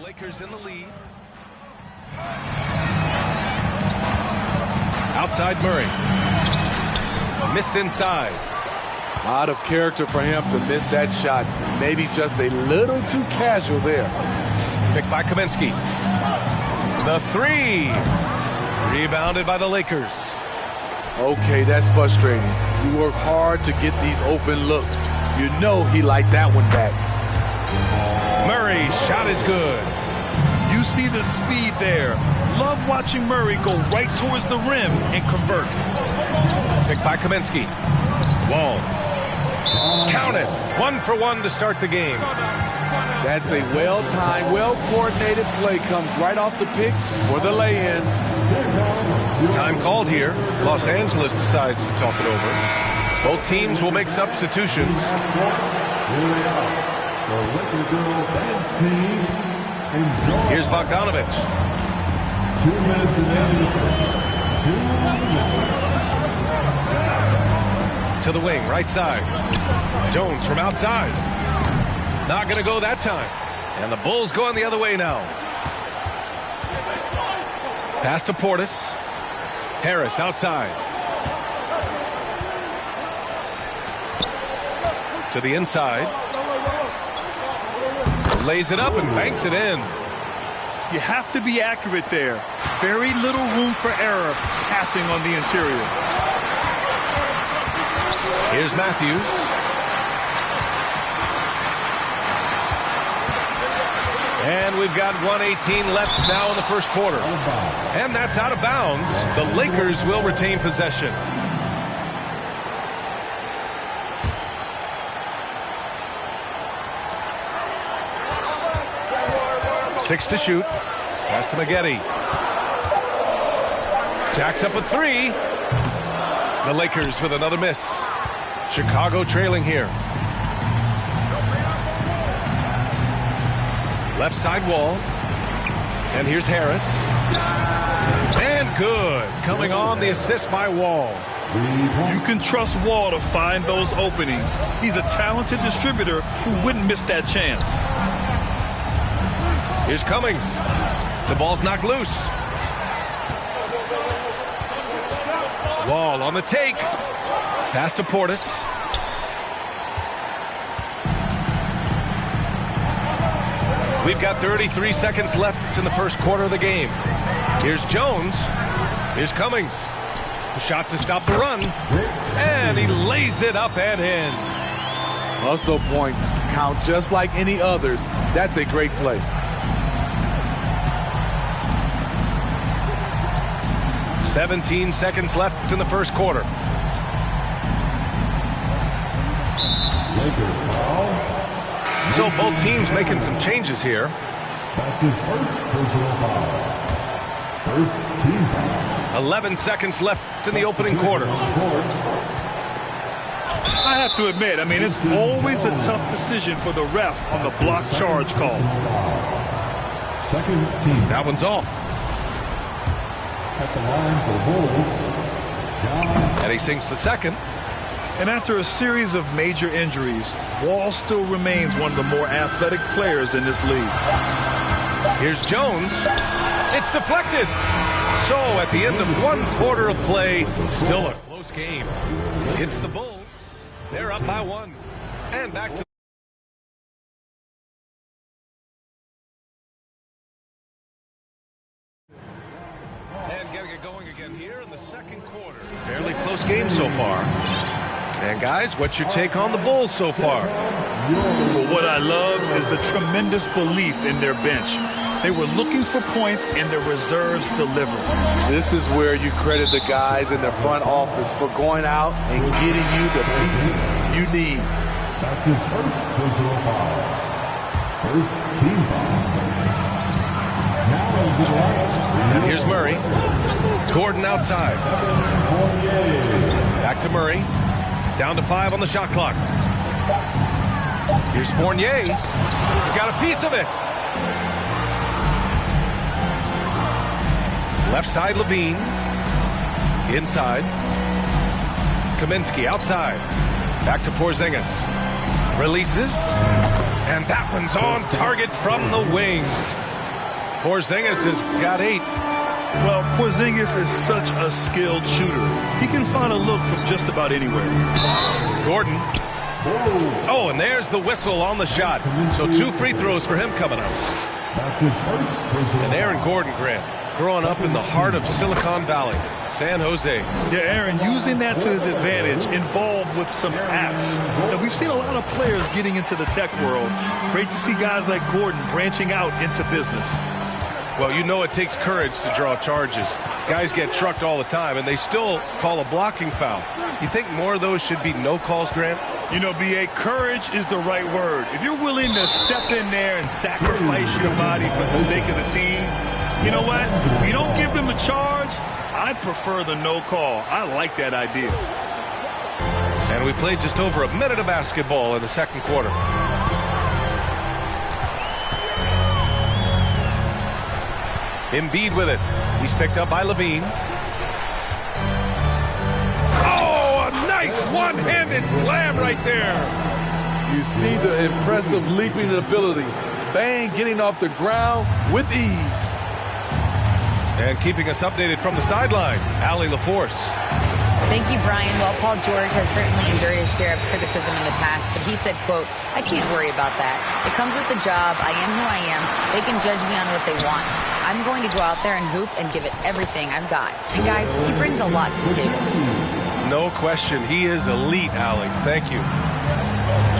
Lakers in the lead. Outside Murray. Missed inside. Out of character for him to miss that shot. Maybe just a little too casual there. Picked by Kaminsky. The three. Rebounded by the Lakers. Okay, that's frustrating. You work hard to get these open looks. You know he liked that one back. Murray's shot is good. You see the speed there. Love watching Murray go right towards the rim and convert. Picked by Kaminsky. Wall. Counted. 1 for 1 to start the game. That's a well-timed, well-coordinated play. Comes right off the pick for the lay-in. Time called here. Los Angeles decides to talk it over. Both teams will make substitutions. Here's Bogdanovich. To the wing, right side. Jones from outside. Not going to go that time. And the Bulls going the other way now. Pass to Portis. Harris outside. To the inside. Lays it up and banks it in. You have to be accurate there. Very little room for error passing on the interior. Here's Matthews. And we've got 1:18 left now in the first quarter. And that's out of bounds. The Lakers will retain possession. Six to shoot. Pass to Maggette. Jacks up a three. The Lakers with another miss. Chicago trailing here. Left side Wall. And here's Harris. And good. Coming on the assist by Wall. You can trust Wall to find those openings. He's a talented distributor who wouldn't miss that chance. Here's Cummings. The ball's knocked loose. Wall on the take. Pass to Portis. We've got 33 seconds left in the first quarter of the game. Here's Jones. Here's Cummings. The shot to stop the run. And he lays it up and in. Hustle points count just like any others. That's a great play. "17 seconds left in the first quarter. So both teams making some changes here. That's his first personal foul. First team foul. 11 seconds left in the opening quarter. I have to admit, it's always a tough decision for the ref on the block charge call. Second team. That one's off. At the line for the Bulls, And he sinks the second. And after a series of major injuries, Wall still remains one of the more athletic players in this league. Here's Jones. It's deflected. So at the end of 1 quarter of play, still a close game. It's the Bulls. They're up by 1. And back to getting it going again here in the second quarter. Fairly close game so far. And guys, what's your take on the Bulls so far? Well, what I love is the tremendous belief in their bench. They were looking for points and their reserves delivered. This is where you credit the guys in the front office for going out and getting you the pieces you need. that's his first personal foul. First team foul. Now to the line. And here's Murray. Gordon outside. Back to Murray. Down to 5 on the shot clock. Here's Fournier. Got a piece of it. Left side Levine. Inside. Kaminsky outside. Back to Porzingis. Releases. And that one's on target from the wings. Porzingis has got 8. Well, Porzingis is such a skilled shooter. He can find a look from just about anywhere. Gordon. Oh, and there's the whistle on the shot. So 2 free throws for him coming up. That's his first personal And Aaron Gordon, Grant, growing up in the heart of Silicon Valley, San Jose. Yeah, Aaron, using that to his advantage, involved with some apps. Now, we've seen a lot of players getting into the tech world. Great to see guys like Gordon branching out into business. Well, you know it takes courage to draw charges. Guys get trucked all the time, and they still call a blocking foul. You think more of those should be no calls, Grant? You know, B.A., courage is the right word. If you're willing to step in there and sacrifice your body for the sake of the team, you know what? If you don't give them a charge, I'd prefer the no call. I like that idea. And we played just over a minute of basketball in the second quarter. Embiid with it. He's picked up by Levine. Oh, a nice one-handed slam right there. You see the impressive leaping ability. Bang getting off the ground with ease. And keeping us updated from the sideline, Allie LaForce. Thank you, Brian. Well, Paul George has certainly endured his share of criticism in the past, but he said, quote, "I can't worry about that. It comes with the job. I am who I am. They can judge me on what they want. I'm going to go out there and hoop and give it everything I've got." And guys, he brings a lot to the table. No question. He is elite, Allie. Thank you.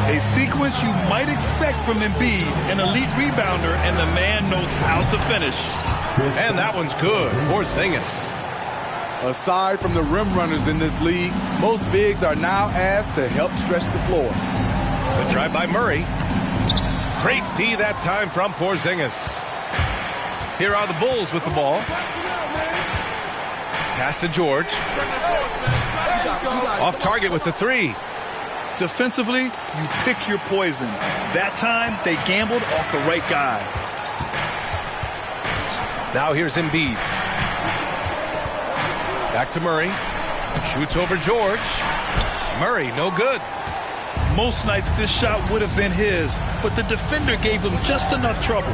A sequence you might expect from Embiid, an elite rebounder, and the man knows how to finish. And that one's good. Porzingis. Aside from the rim runners in this league, most bigs are now asked to help stretch the floor. The drive by Murray. Great D that time from Porzingis. Here are the Bulls with the ball. Pass to George. Off target with the 3. Defensively, you pick your poison. That time, they gambled off the right guy. Now here's Embiid. Back to Murray. Shoots over George. Murray, no good. Most nights this shot would have been his, but the defender gave him just enough trouble.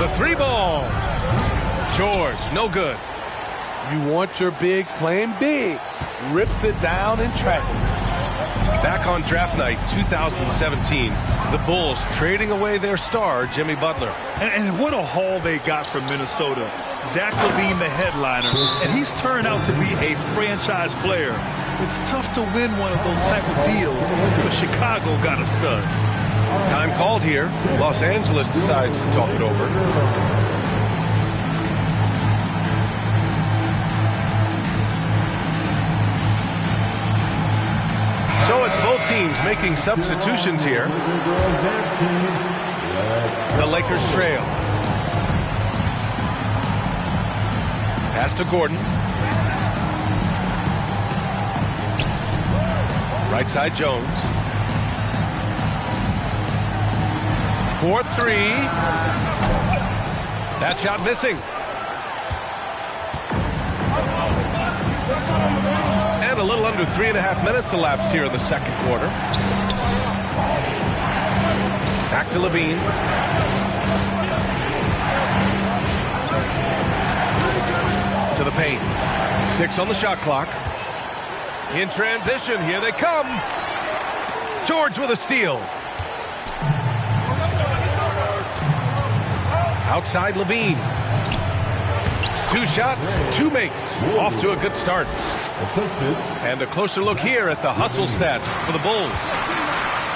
The 3 ball. George, no good. You want your bigs playing big. Rips it down in traffic. Back on draft night 2017, the Bulls trading away their star, Jimmy Butler. And what a haul they got from Minnesota. Zach LaVine, the headliner, and he's turned out to be a franchise player. It's tough to win one of those type of deals, but Chicago got a stud. Time called here. Los Angeles decides to talk it over. So it's both teams making substitutions here. The Lakers trail. Pass to Gordon. Right side Jones. 4-3. That shot missing. And a little under 3.5 minutes elapsed here in the second quarter. Back to Levine. To the paint. 6 on the shot clock. In transition, here they come. George with a steal. Outside Levine. 2 shots, 2 makes. Off to a good start. And a closer look here at the hustle stats for the Bulls.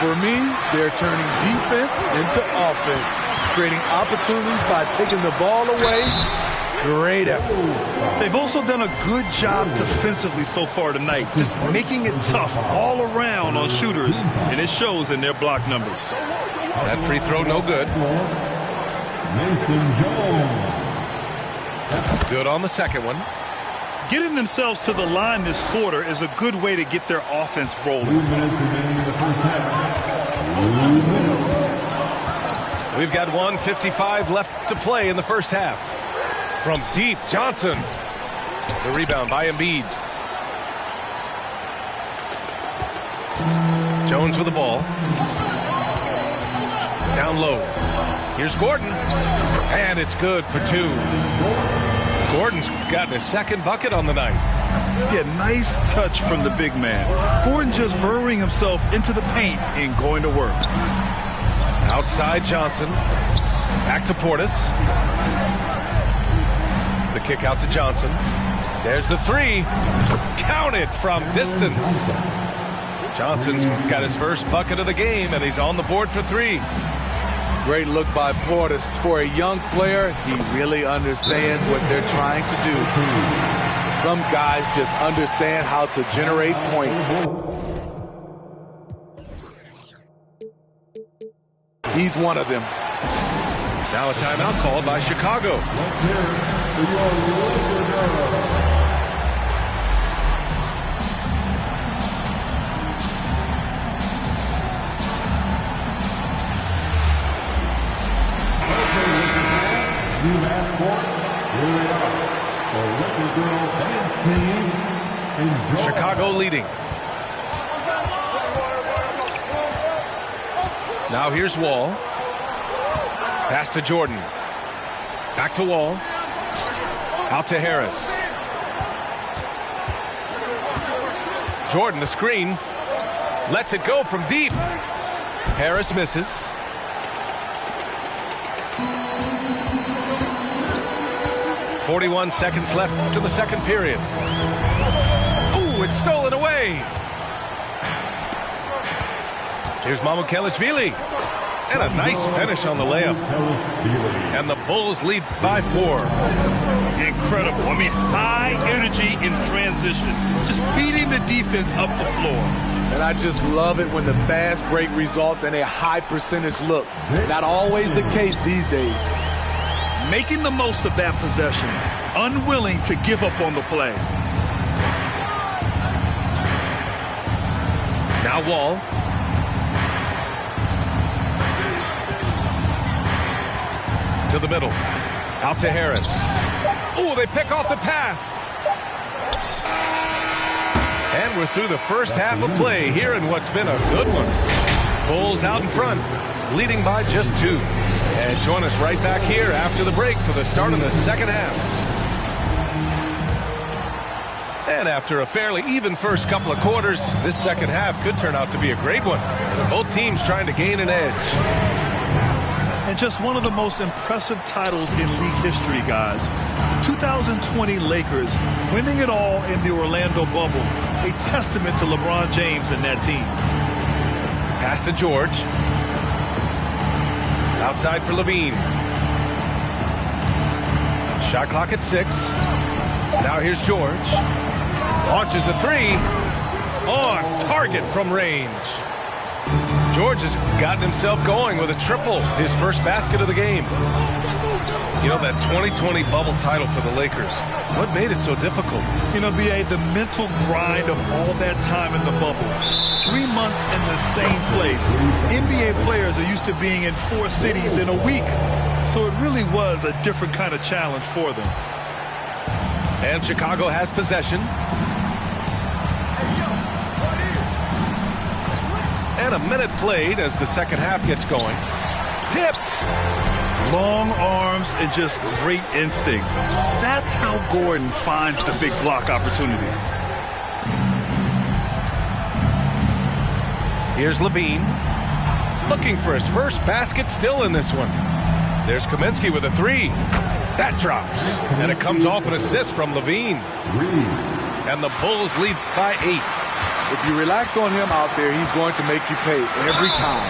For me, they're turning defense into offense, creating opportunities by taking the ball away. Great effort. They've also done a good job defensively so far tonight, just making it tough all around on shooters, and it shows in their block numbers. That free throw no good. Good on the second one. Getting themselves to the line this quarter is a good way to get their offense rolling. We've got 1:55 left to play in the first half. From deep, Johnson. The rebound by Embiid. Jones with the ball. Down low. Here's Gordon. And it's good for 2. Gordon's gotten his second bucket on the night. Yeah, nice touch from the big man. Gordon just burrowing himself into the paint and going to work. Outside Johnson. Back to Portis. The kick out to Johnson. There's the 3. Counted from distance. Johnson's got his first bucket of the game, and he's on the board for 3. Great look by Portis. For a young player, he really understands what they're trying to do. Some guys just understand how to generate points. He's one of them. Now a timeout called by Chicago. Chicago leading. Now here's Wall. Pass to Jordan. Back to Wall. Out to Harris. Jordan, the screen. Lets it go from deep. Harris misses. .41 seconds left to the second period. Ooh, it's stolen away. Here's Mamukelishvili. And a nice finish on the layup. And the Bulls lead by 4. Incredible. I mean, high energy in transition. Just beating the defense up the floor. And I just love it when the fast break results in a high percentage look. Not always the case these days. Making the most of that possession. Unwilling to give up on the play. Now Wall. To the middle. Out to Harris. Ooh, they pick off the pass. And we're through the first half of play here in what's been a good one. Bulls out in front, leading by just 2. And join us right back here after the break for the start of the second half. And after a fairly even first couple of quarters, this second half could turn out to be a great one, as both teams trying to gain an edge. And just one of the most impressive titles in league history, guys. The 2020 Lakers winning it all in the Orlando bubble. A testament to LeBron James and that team. Pass to George. Outside for Levine. Shot clock at 6. Now here's George. Launches a 3. On target from range. George has gotten himself going with a triple, his first basket of the game. You know, that 2020 bubble title for the Lakers, what made it so difficult? You know, B.A., the mental grind of all that time in the bubble. 3 months in the same place. NBA players are used to being in 4 cities in a week. So it really was a different kind of challenge for them. And Chicago has possession. And a minute played as the second half gets going. Tipped. Long arms and just great instincts. That's how Gordon finds the big block opportunities. Here's Levine. Looking for his first basket still in this one. There's Kaminsky with a 3. That drops. And it comes off an assist from Levine. And the Bulls lead by 8. If you relax on him out there, he's going to make you pay every time.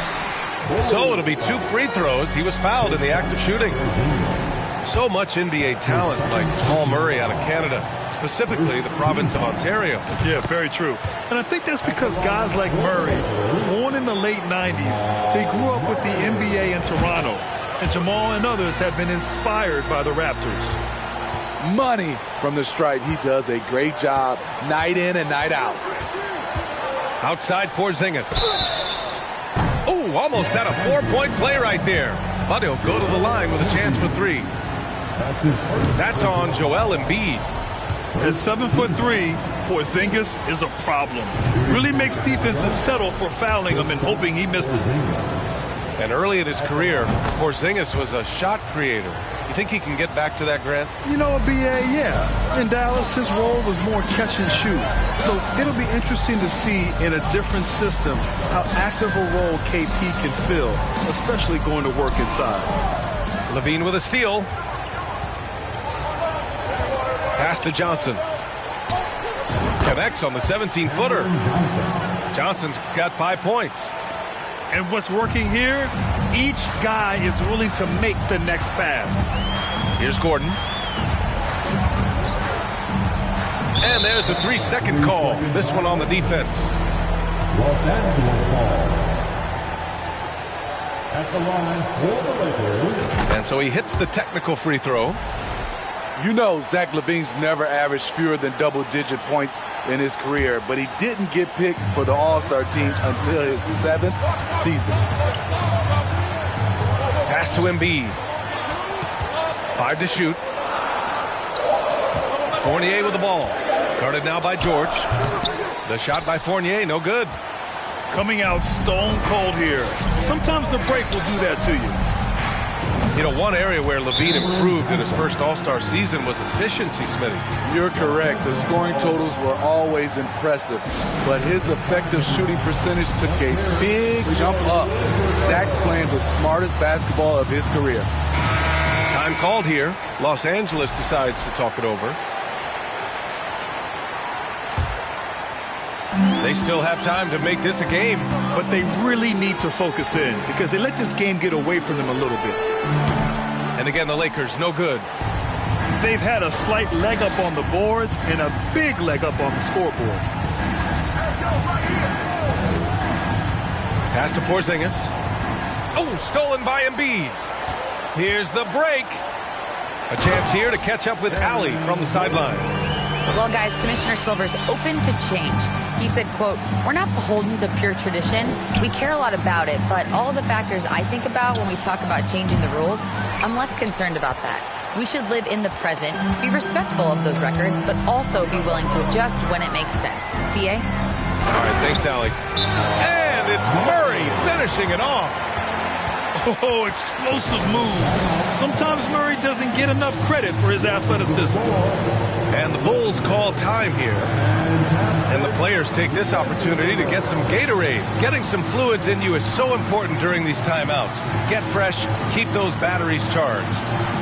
So it'll be 2 free throws. He was fouled in the act of shooting. So much NBA talent, like Paul Murray out of Canada, specifically the province of Ontario. Yeah, very true. And I think that's because guys like Murray, born in the late 90s, they grew up with the NBA in Toronto. And Jamal and others have been inspired by the Raptors. Money from the stripe. He does a great job night in and night out. Outside Porzingis. Oh, almost had a 4-point play right there. But he'll go to the line with a chance for 3. That's on Joel Embiid. At 7'3", Porzingis is a problem. Really makes defenses settle for fouling him and hoping he misses. And early in his career, Porzingis was a shot creator. You think he can get back to that, Grant? You know, B.A., yeah. In Dallas, his role was more catch and shoot. So it'll be interesting to see in a different system how active a role KP can fill, especially going to work inside. Levine with a steal. Pass to Johnson. Connects on the 17-footer. Johnson's got 5 points. And what's working here, each guy is willing to make the next pass. Here's Gordon. And there's a 3-second call. This one on the defense. Los Angeles ball. At the line for the Lakers. And so he hits the technical free throw. You know Zach LaVine's never averaged fewer than double-digit points in his career, but he didn't get picked for the All-Star team until his 7th season. Pass to Embiid. 5 to shoot. Fournier with the ball. Guarded now by George. The shot by Fournier, no good. Coming out stone cold here. Sometimes the break will do that to you. You know, one area where Levine improved in his first All-Star season was efficiency, Smitty. You're correct. The scoring totals were always impressive, but his effective shooting percentage took a big jump up. Zach's playing the smartest basketball of his career. Time called here. Los Angeles decides to talk it over. They still have time to make this a game. But they really need to focus in because they let this game get away from them a little bit. And again, the Lakers, no good. They've had a slight leg up on the boards and a big leg up on the scoreboard. Pass to Porzingis. Oh, stolen by Embiid. Here's the break. A chance here to catch up with Allie from the sideline. Well, guys, Commissioner Silver's open to change. He said, quote, "We're not beholden to pure tradition. We care a lot about it, but all of the factors I think about when we talk about changing the rules, I'm less concerned about that. We should live in the present, be respectful of those records, but also be willing to adjust when it makes sense." B.A.? All right, thanks, Allie. And it's Murray finishing it off. Oh, explosive move. Sometimes Murray doesn't get enough credit for his athleticism. And the Bulls call time here. And the players take this opportunity to get some Gatorade. Getting some fluids in you is so important during these timeouts. Get fresh, keep those batteries charged.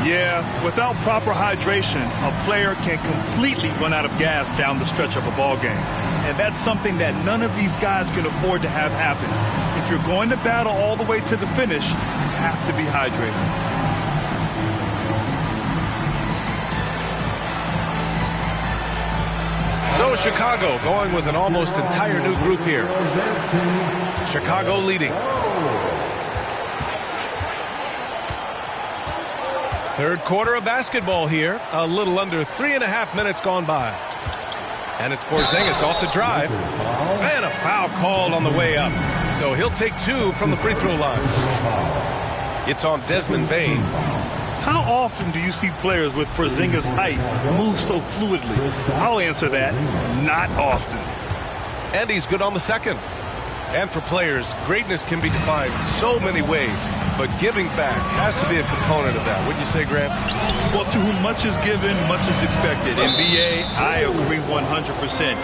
Yeah, without proper hydration, a player can completely run out of gas down the stretch of a ball game. And that's something that none of these guys can afford to have happen. If you're going to battle all the way to the finish, you have to be hydrated. So Chicago going with an almost entire new group here. Chicago leading. Third quarter of basketball here. A little under 3.5 minutes gone by. And it's Porzingis off the drive. And a foul called on the way up. So he'll take 2 from the free throw line. It's on Desmond Bane. How often do you see players with Porzingis' height move so fluidly? I'll answer that. Not often. And he's good on the second. And for players, greatness can be defined so many ways, but giving back has to be a component of that. Wouldn't you say, Grant? Well, to whom much is given, much is expected. In BA, I agree 100%.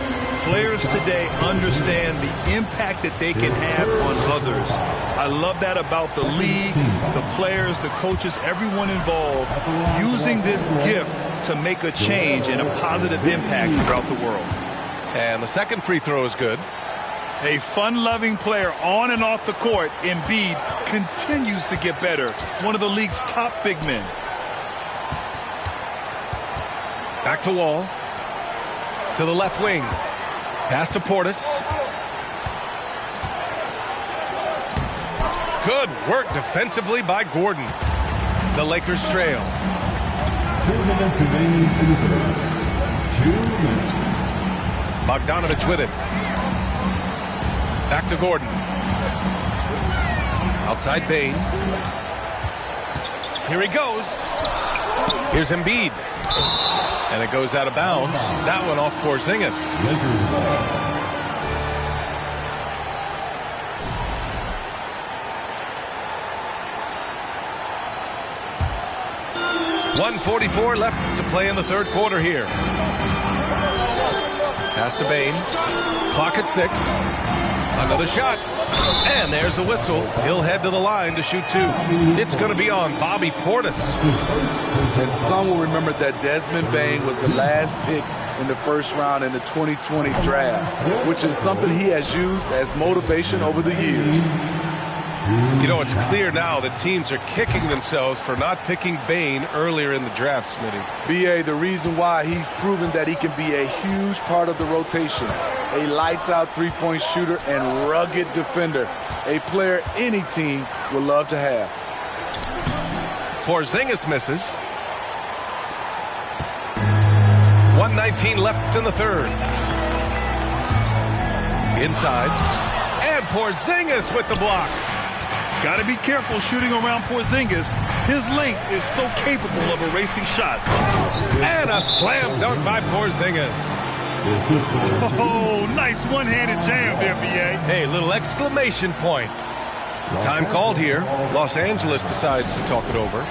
Players today understand the impact that they can have on others. I love that about the league, the players, the coaches, everyone involved, using this gift to make a change and a positive impact throughout the world. And the second free throw is good. A fun-loving player on and off the court, Embiid continues to get better. One of the league's top big men. Back to Wall. To the left wing. Pass to Portis. Good work defensively by Gordon. The Lakers trail. 2 minutes remaining in the third. 2 minutes. Bogdanovich with it. Back to Gordon. Outside Bane. Here he goes. Here's Embiid. And it goes out of bounds. That one off Porzingis. 1:44 left to play in the third quarter here. Pass to Bain. Clock at 6. Another shot. And there's a whistle. He'll head to the line to shoot 2. It's going to be on Bobby Portis. And some will remember that Desmond Bain was the last pick in the first round in the 2020 draft, which is something he has used as motivation over the years. You know, it's clear now that teams are kicking themselves for not picking Bain earlier in the draft, Smitty. B.A., the reason why he's proven that he can be a huge part of the rotation, a lights-out three-point shooter and rugged defender, a player any team would love to have. Porzingis misses. 1:19 left in the third. Inside. And Porzingis with the block. Got to be careful shooting around Porzingis. His length is so capable of erasing shots. And a slam dunk by Porzingis. Oh, nice one-handed jam there, B.A. Hey, little exclamation point. Time called here. Los Angeles decides to talk it over.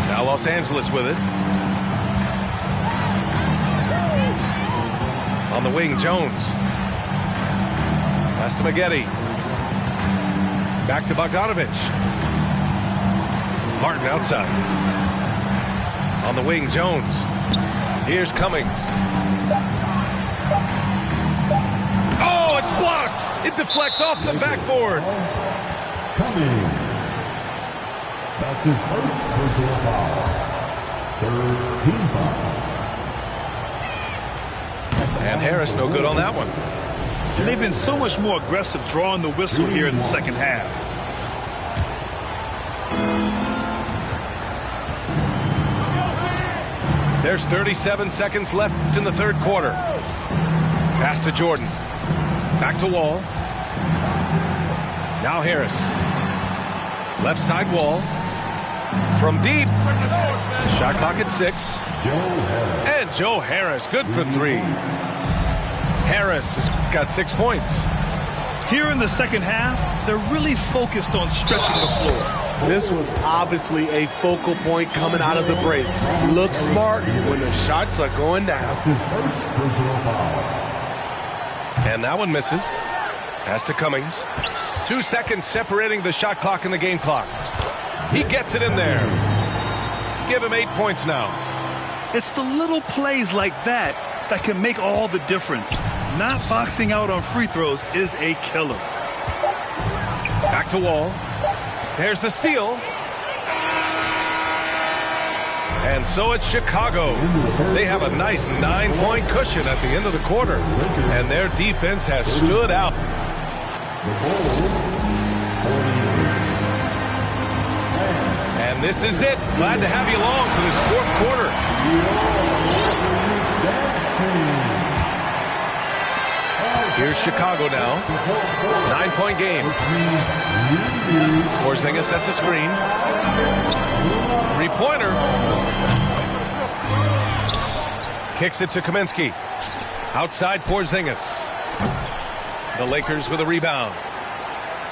Now Los Angeles with it. On the wing, Jones. Pass to Maggette. Back to Bogdanovich. Martin outside. On the wing, Jones. Here's Cummings. Oh, it's blocked! It deflects off the backboard. Cummings. That's his first personal foul. Third team foul. And Harris no good on that one. And they've been so much more aggressive drawing the whistle here in the second half. There's 37 seconds left in the third quarter. Pass to Jordan. Back to Wall. Now Harris. Left side Wall. From deep. Shot clock at 6. And Joe Harris, good for 3. Harris has got 6 points. Here in the second half, they're really focused on stretching the floor. This was obviously a focal point coming out of the break. Look smart when the shots are going down. That's his first personal foul. And that one misses. Pass to Cummings. 2 seconds separating the shot clock and the game clock. He gets it in there. Give him 8 points now. It's the little plays like that that can make all the difference. Not boxing out on free throws is a killer. Back to Wall. There's the steal. And so it's Chicago. They have a nice 9-point cushion at the end of the quarter. And their defense has stood out. And this is it. Glad to have you along for this fourth quarter. Here's Chicago now. 9-point game. Porzingis sets a screen. Three-pointer. Kicks it to Kaminsky. Outside Porzingis. The Lakers with a rebound.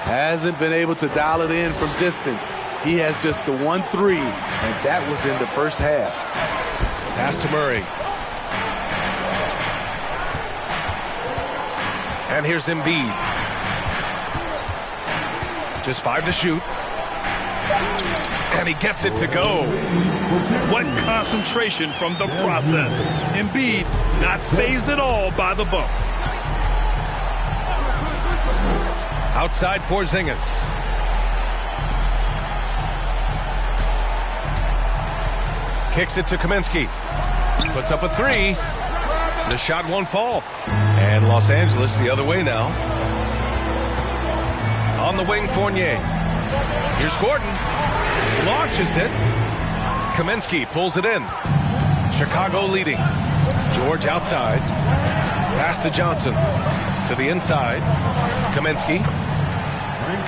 Hasn't been able to dial it in from distance. He has just the 1-3, and that was in the first half. Pass to Murray. And here's Embiid. Just 5 to shoot. And he gets it to go. What concentration from the process. Embiid not fazed at all by the bump. Outside Porzingis. Kicks it to Kaminsky. Puts up a three. The shot won't fall. And Los Angeles the other way now. On the wing, Fournier. Here's Gordon. Launches it. Kaminsky pulls it in. Chicago leading. George outside. Pass to Johnson. To the inside. Kaminsky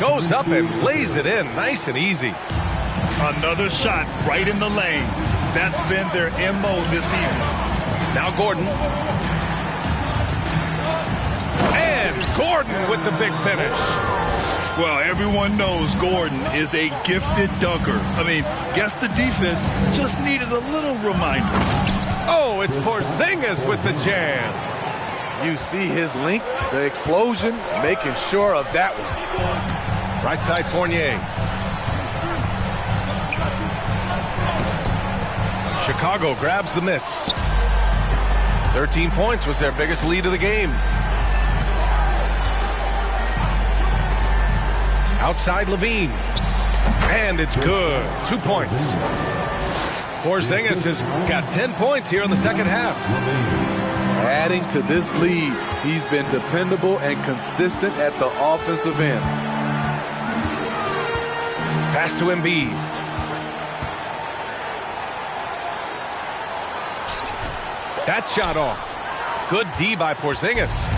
goes up and lays it in. Nice and easy. Another shot right in the lane. That's been their MO this evening. Now Gordon. And Gordon with the big finish. Well, everyone knows Gordon is a gifted dunker. I mean, guess the defense just needed a little reminder. Oh, it's Porzingis with the jam. You see his length, the explosion, making sure of that one. Right side, Fournier. Chicago grabs the miss. 13 points was their biggest lead of the game. Outside Levine. And it's good. 2 points. Porzingis has got 10 points here in the second half. Adding to this lead, he's been dependable and consistent at the offensive end. Pass to Embiid. That shot off. Good D by Porzingis.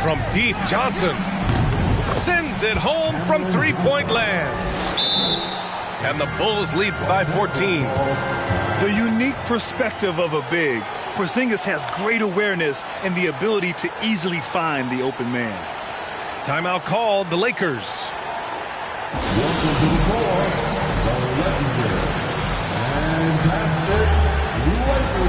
From deep, Johnson sends it home from three-point land. And the Bulls lead by 14. The unique perspective of a big. Porzingis has great awareness and the ability to easily find the open man. Timeout called, the Lakers. Welcome to the floor, the legendary fantastic Lakers.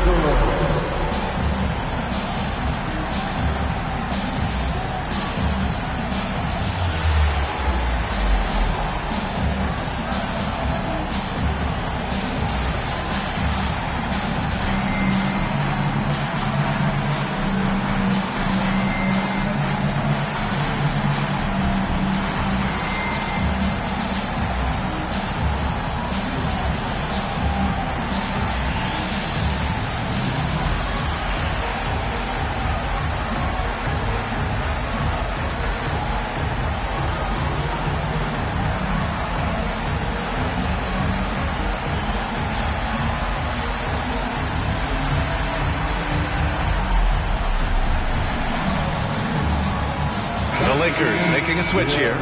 Lakers making a switch here.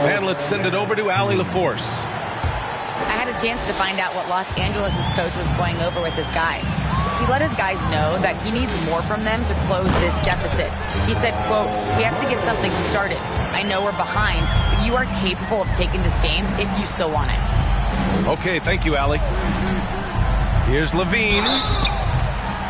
And let's send it over to Allie LaForce. I had a chance to find out what Los Angeles' coach was going over with his guys. He let his guys know that he needs more from them to close this deficit. He said, quote, "We have to get something started. I know we're behind, but you are capable of taking this game if you still want it." Okay, thank you, Allie. Here's Levine.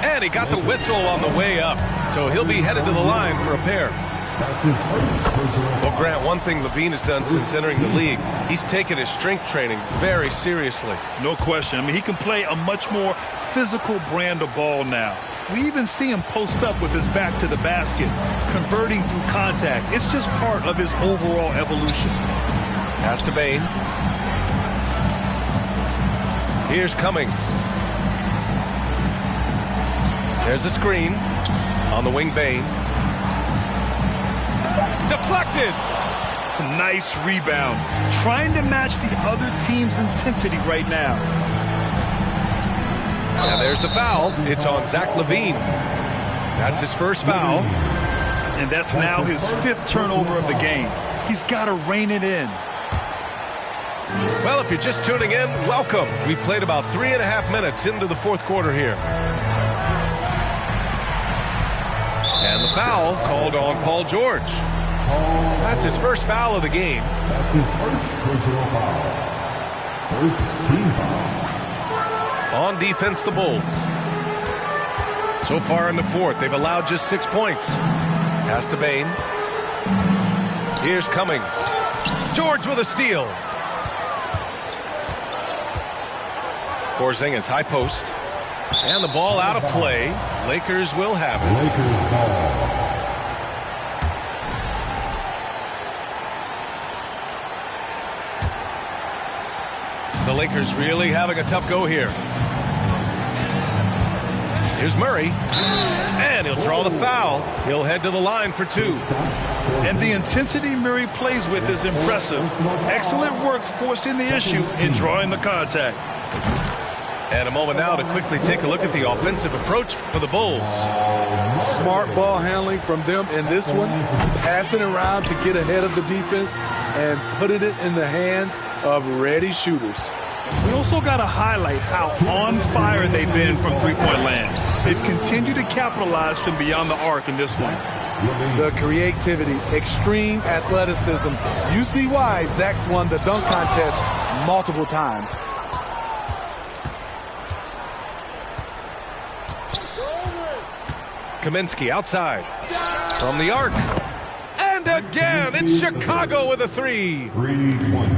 And he got the whistle on the way up, so he'll be headed to the line for a pair. That's his first personal. Well, Grant, one thing Levine has done since entering the league, he's taken his strength training very seriously. No question. I mean, he can play a much more physical brand of ball now. We even see him post up with his back to the basket, converting through contact. It's just part of his overall evolution. Pass to Bane. Here's Cummings. There's a screen. On the wing, Bane. Deflected. Nice rebound. Trying to match the other team's intensity right now. And there's the foul. It's on Zach LaVine. That's his first foul. And that's now his fifth turnover of the game. He's got to rein it in. Well, if you're just tuning in, welcome. We played about 3.5 minutes into the fourth quarter here. And the foul called on Paul George. That's his first foul of the game. That's his first personal foul. First team foul. On defense, the Bulls. So far in the fourth, they've allowed just 6 points. Pass to Bane. Here's Cummings. George with a steal. Porzingis, high post. And the ball out of play. Lakers will have it. Lakers ball. The Lakers really having a tough go here. Here's Murray, and he'll draw the foul. He'll head to the line for 2. And the intensity Murray plays with is impressive. Excellent work forcing the issue and drawing the contact. And a moment now to quickly take a look at the offensive approach for the Bulls. Smart ball handling from them in this one, passing around to get ahead of the defense and putting it in the hands of ready shooters. We also got to highlight how on fire they've been from three-point land. They've continued to capitalize from beyond the arc in this one. The creativity, extreme athleticism. You see why Zach's won the dunk contest multiple times. Kaminsky outside from the arc. And again, it's Chicago with a 3.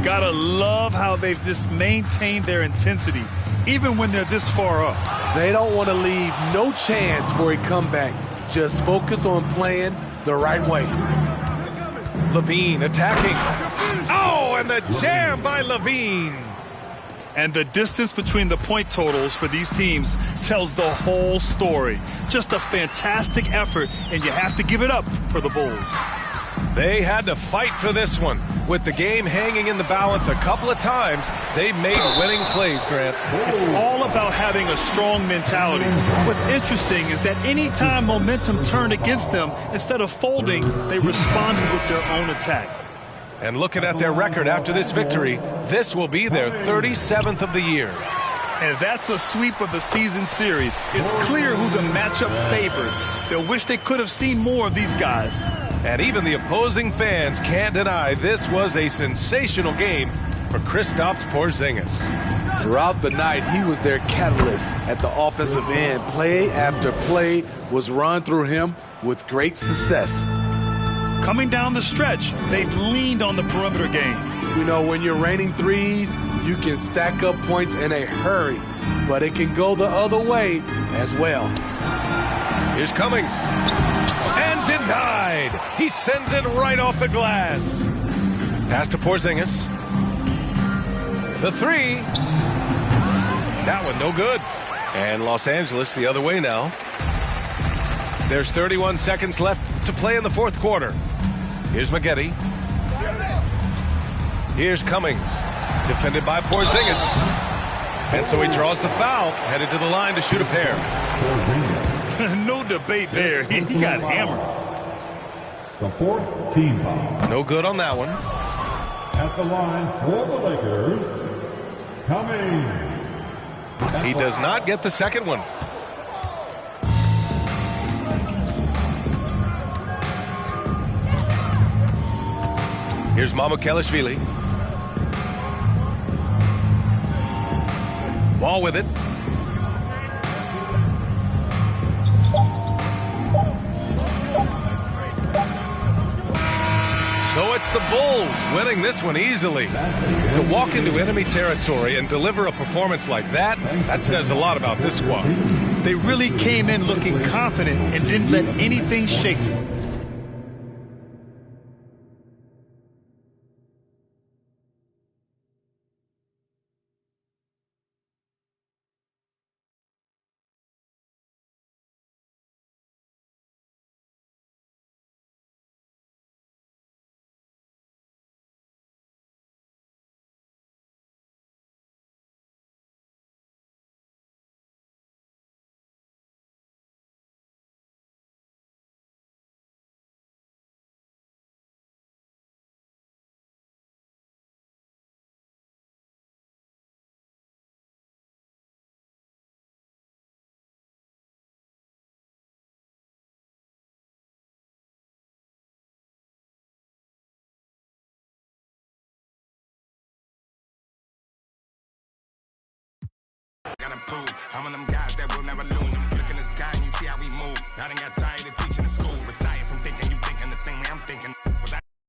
Gotta love how they've just maintained their intensity, even when they're this far up. They don't want to leave no chance for a comeback. Just focus on playing the right way. Levine attacking. Oh, and the jam by Levine. And the distance between the point totals for these teams tells the whole story. Just a fantastic effort, and you have to give it up for the Bulls. They had to fight for this one. With the game hanging in the balance a couple of times, they made winning plays, Grant. It's all about having a strong mentality. What's interesting is that any time momentum turned against them, instead of folding, they responded with their own attack. And looking at their record after this victory, this will be their 37th of the year. And that's a sweep of the season series. It's clear who the matchup favored. They'll wish they could have seen more of these guys. And even the opposing fans can't deny this was a sensational game for Kristaps Porzingis. Throughout the night, he was their catalyst at the offensive end. Play after play was run through him with great success. Coming down the stretch, they've leaned on the perimeter game. You know, when you're raining threes, you can stack up points in a hurry, but it can go the other way as well. Here's Cummings. And denied. He sends it right off the glass. Pass to Porzingis. The 3. That one no good. And Los Angeles the other way now. There's 31 seconds left to play in the fourth quarter. Here's Maggette. Here's Cummings. Defended by Porzingis. And so he draws the foul. Headed to the line to shoot a pair. No debate there. He got hammered. The fourth team foul. No good on that one. At the line for the Lakers, Cummings. He does not get the second one. Here's Mamukelashvili. Wall with it. So it's the Bulls winning this one easily. To walk into enemy territory and deliver a performance like that, that says a lot about this squad. They really came in looking confident and didn't let anything shake them. Gotta prove I'm one of them guys that will never lose. Look in the sky and you see how we move. I done got tired of teaching in school. Retired from thinking you thinking the same way I'm thinking. Was I